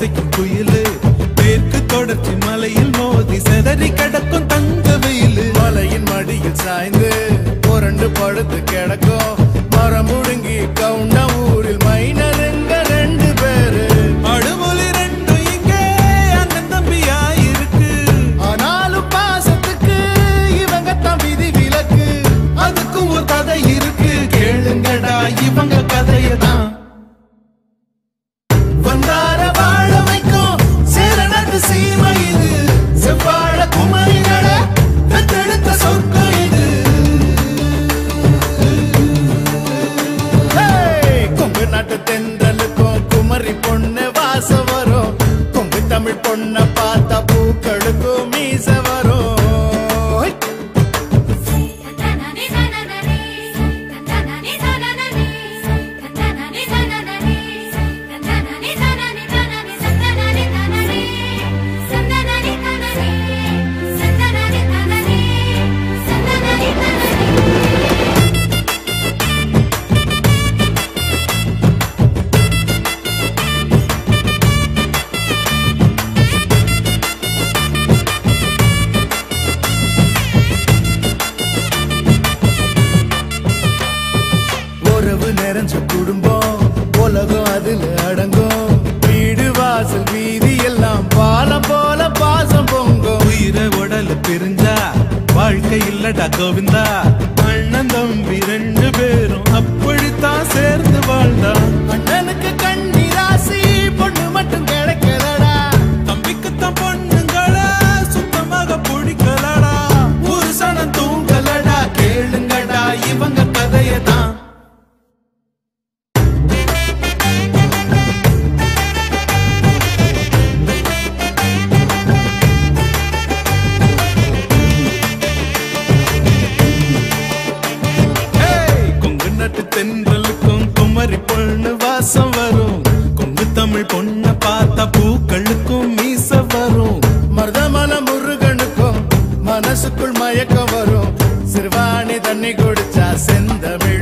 இசைக்கும் குயிலு மேற்கு தொடர்ச்சி மலையில் மோதி செதறி கிடக்கும் தங்க வெயிலு மலையின் மடியில் சாய்ந்து புரண்டு படுத்து கிடக்கும் மரம் முடுங்கி கவுண்ட ஊரில் மைனருங்க 2 பேரு அடுமொழி 2 இங்கே அண்ணன் தம்பியா இருக்கு ஆனாலும் பாசத்துக்கு இவங்க தம்பிதி விலக்கு அதுக்கும் ஒரு கதை இருக்கு கேளுங்கடா இவங்க கதையதான் வந்தார வாழ வைக்கும் சேரனது சீமை இது செவ்வாழ குமரிகள தத்தெடுத்த சொர்க்கம் இது கொங்கு நாட்டு தென்றலுக்கும் குமரி பொண்ணு வாசம் வரும் கொங்கு தமிழ் பொண்ண பார்த்தா பூக்களுக்கும் மீச வரும் நிறைஞ்ச குடும்பம் உலகம் அதுல அடங்கும் வீடு வாசல் வீதி எல்லாம் பாலம் போல பாசம் பொங்கும் உயிரை உடல பிரிஞ்சா வாழ்க்கை இல்லடா கோவிந்தா அண்ணன் தம்பி 2 பேரும் அப்படித்தான் சேர்ந்து வாழ்ந்தா அண்ணனுக்கு கண்ணி ராசி பொண்ணு மட்டும் கிடைக்கலடா தம்பிக்குத்தான் பொண்ணுங்களா சுத்தமாக பிடிக்கலடா ஒரு சனம் தூங்கலடா கேளுங்கடா இவங்க கதையதான் தென்றலுக்கும் குமரி பொண்ணு வாசம் வரும் கொங்கு தமிழ் பொண்ண பார்த்தா பூக்களுக்கும் மீச வரும் மருதமல முருகனுக்கும் மனசுக்குள் மயக்கம் வரும் சிறுவாணி தண்ணி குடிச்சா செந்தமிழ்